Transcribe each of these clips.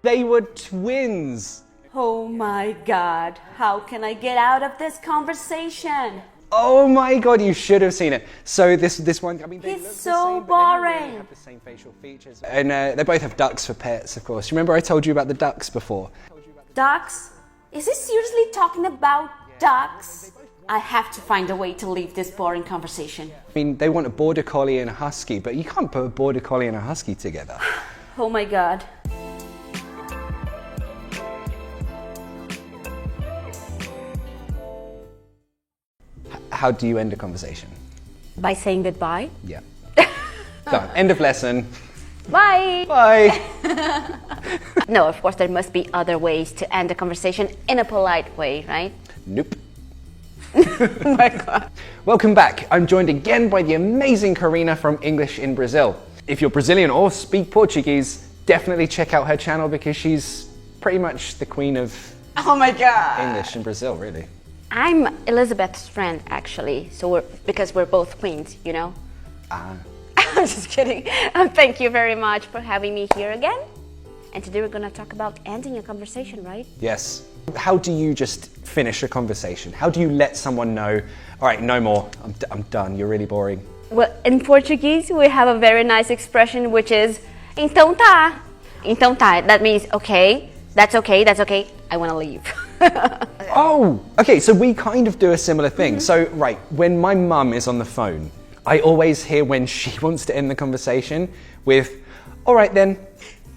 They were twins. Oh my God, how can I get out of this conversation? Oh my God, you should have seen it. So this one, I mean, they He's look so the same, but they don't really boring. have the same facial features. And they both have ducks for pets, of course. Remember I told you about the ducks before? Ducks? Is he seriously talking about ducks? I have to find a way to leave this boring conversation. I mean, they want a border collie and a husky, but you can't put a border collie and a husky together. Oh my God. How do you end a conversation? By saying goodbye? Yeah. Done. End of lesson. Bye! Bye. No, of course there must be other ways to end a conversation in a polite way, right? Nope. Oh my God. Welcome back. I'm joined again by the amazing Karina from English in Brazil. If you're Brazilian or speak Portuguese, definitely check out her channel because she's pretty much the queen of Oh my God. English in Brazil, really. I'm Elizabeth's friend, actually, because we're both queens, you know? Ah. I'm just kidding. Thank you very much for having me here again. And today we're going to talk about ending a conversation, right? Yes. How do you just finish a conversation? How do you let someone know, all right, no more, I'm done, you're really boring? Well, in Portuguese, we have a very nice expression, which is, então tá. Então tá. That means, okay, that's okay, I want to leave. Oh, okay, so we kind of do a similar thing. So, right, when my mum is on the phone, I always hear when she wants to end the conversation with, all right then.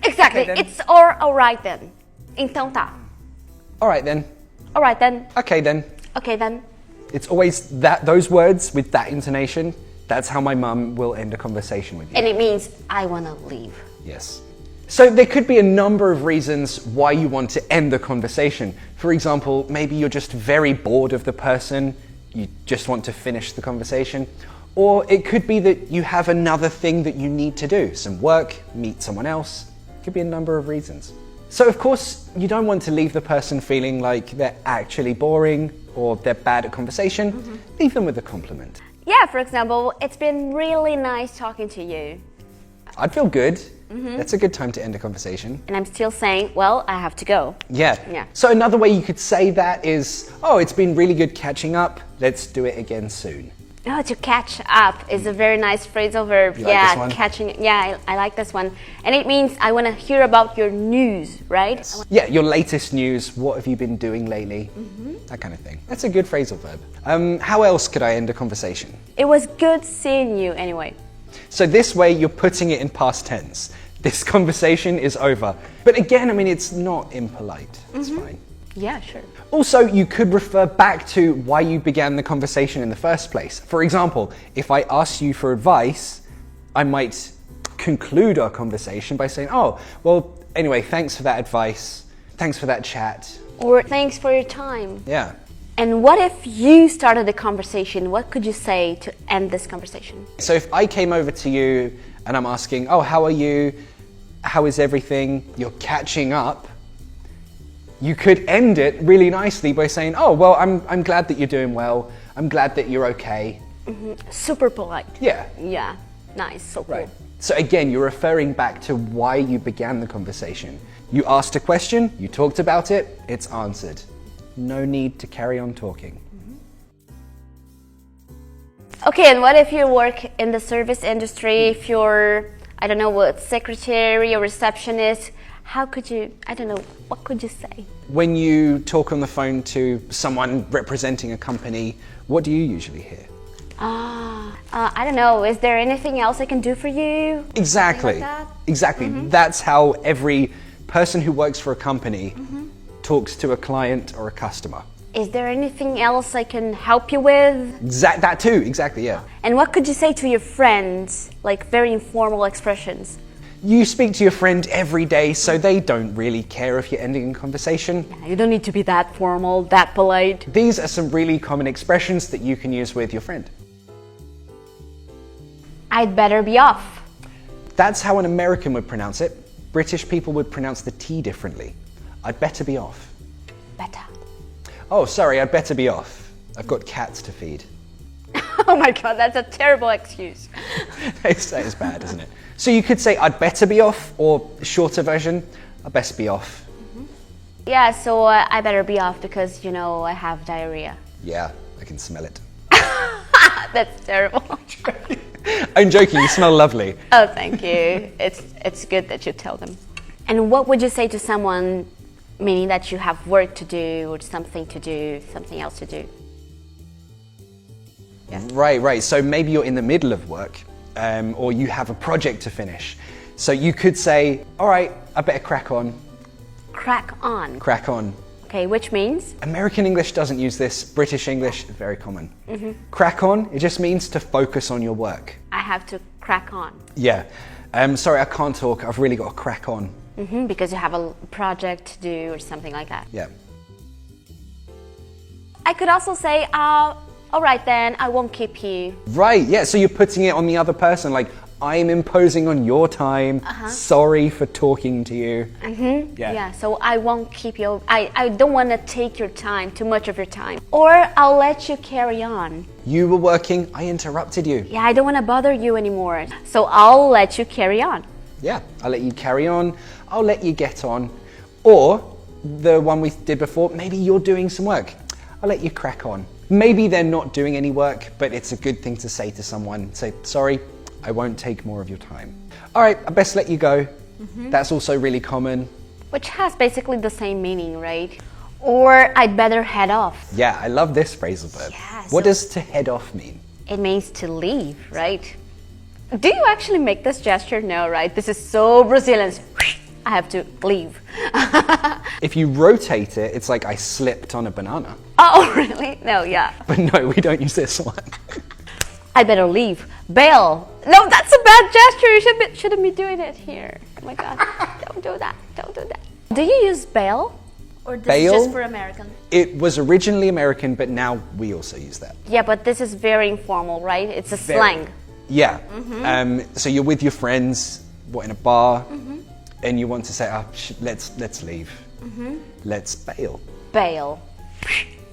Exactly, Okay, then. it's all right then. Então tá. All right then. All right then. Okay then. Okay then. It's always those words with that intonation. That's how my mum will end a conversation with you. And it means, I want to leave. Yes. So there could be a number of reasons why you want to end the conversation. For example, maybe you're just very bored of the person, you just want to finish the conversation. Or it could be that you have another thing that you need to do, some work, meet someone else. It could be a number of reasons. So of course, you don't want to leave the person feeling like they're actually boring or they're bad at conversation. Leave them with a compliment. Yeah, for example, it's been really nice talking to you. I'd feel good. That's a good time to end a conversation. And I'm still saying, well, I have to go. Yeah. Yeah. So another way you could say that is, oh, it's been really good catching up. Let's do it again soon. Oh, to catch up is a very nice phrasal verb. You like this one? Catching. Yeah, I like this one. And it means I want to hear about your news, right? Yeah, your latest news. What have you been doing lately? That kind of thing. That's a good phrasal verb. How else could I end a conversation? It was good seeing you anyway. So this way you're putting it in past tense. This conversation is over. But again, I mean, it's not impolite. It's fine. Yeah, sure. Also, you could refer back to why you began the conversation in the first place. For example, if I ask you for advice, I might conclude our conversation by saying, oh, well, anyway, thanks for that advice. Thanks for that chat. Or thanks for your time. Yeah. And what if you started the conversation? What could you say to end this conversation? So if I came over to you and I'm asking, oh, how are you? How is everything? You're catching up. You could end it really nicely by saying, oh, well, I'm glad that you're doing well. I'm glad that you're okay. Super polite. Yeah. Yeah, nice, so cool. Right. So again, you're referring back to why you began the conversation. You asked a question, you talked about it, it's answered. No need to carry on talking. Okay, and what if you work in the service industry, if you're, I don't know, what, secretary or receptionist? How could you, I don't know, what could you say? When you talk on the phone to someone representing a company, what do you usually hear? I don't know, is there anything else I can do for you? Exactly. Something like that? Exactly. That's how every person who works for a company talks to a client or a customer. Is there anything else I can help you with? That too, exactly, yeah. And what could you say to your friends, like very informal expressions? You speak to your friend every day, so they don't really care if you're ending a conversation. You don't need to be that formal, that polite. These are some really common expressions that you can use with your friend. I'd better be off. That's how an American would pronounce it. British people would pronounce the T differently. I'd better be off. Better. Oh, sorry, I'd better be off. I've got cats to feed. Oh my God, that's a terrible excuse. That is bad, isn't it? So you could say, I'd better be off, or shorter version, I best be off. Yeah, so I better be off because, you know, I have diarrhea. Yeah, I can smell it. That's terrible. I'm joking, you smell lovely. Oh, thank you. It's good that you tell them. And what would you say to someone, meaning that you have work to do or something to do, something else to do? Yeah. Right. So maybe you're in the middle of work, or you have a project to finish. So you could say, all right, I better crack on. Crack on. Crack on. Okay, which means? American English doesn't use this. British English, very common. Crack on, it just means to focus on your work. I have to crack on. Yeah. Sorry, I can't talk. I've really got to crack on. Because you have a project to do or something like that. Yeah. I could also say, all right then, I won't keep you. Right, yeah, so you're putting it on the other person, like, I'm imposing on your time. Sorry for talking to you. Yeah, so I won't keep you. I don't want to take your time, too much of your time. Or I'll let you carry on. You were working, I interrupted you. Yeah, I don't want to bother you anymore. So I'll let you carry on. Yeah, I'll let you carry on. I'll let you get on. Or the one we did before, maybe you're doing some work. I'll let you crack on. Maybe they're not doing any work, but it's a good thing to say to someone. Say, sorry, I won't take more of your time. All right, I best let you go. That's also really common. Which has basically the same meaning, right? Or I'd better head off. Yeah, I love this phrasal verb. Yeah, What so- does to head off mean? It means to leave, right? Do you actually make this gesture? No, right? This is so Brazilian. I have to leave. If you rotate it, it's like I slipped on a banana. Oh, really? No, yeah. But no, we don't use this one. I better leave. Bail. No, that's a bad gesture. You shouldn't be doing it here. Oh my God. Don't do that. Don't do that. Do you use bail? Or this Bail? is just for American? It was originally American, but now we also use that. Yeah, but this is very informal, right? It's a Very. slang. Yeah. So you're with your friends, in a bar, and you want to say, let's leave. Let's bail. Bail.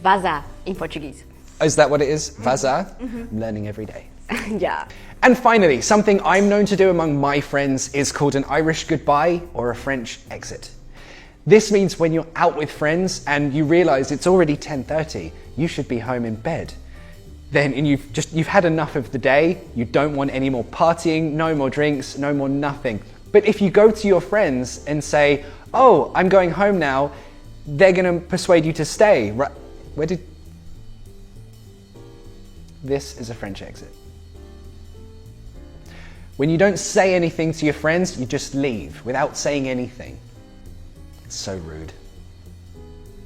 Vazar in Portuguese. Is that what it is? Vazar? I'm learning every day. Yeah. And finally, something I'm known to do among my friends is called an Irish goodbye or a French exit. This means when you're out with friends and you realize it's already 10:30, you should be home in bed. Then you've had enough of the day, you don't want any more partying, no more drinks, no more nothing. But if you go to your friends and say, oh, I'm going home now, they're gonna persuade you to stay. Right? This is a French exit. When you don't say anything to your friends, you just leave without saying anything. It's so rude.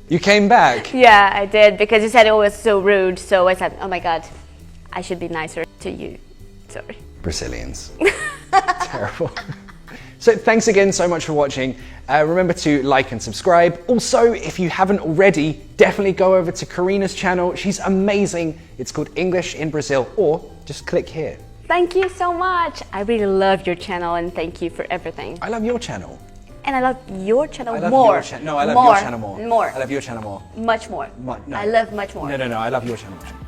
You came back. Yeah, I did, because you said it was so rude. So I said, oh my God, I should be nicer to you. Sorry. Brazilians. Terrible. So thanks again so much for watching. Remember to like and subscribe. Also, if you haven't already, definitely go over to Karina's channel. She's amazing. It's called English in Brazil, or just click here. Thank you so much. I really love your channel and thank you for everything. I love your channel. And I love your channel I love more. your channel. No, I love your channel more. More. I love your channel more. Much more. No. I love much more. No, I love your channel more.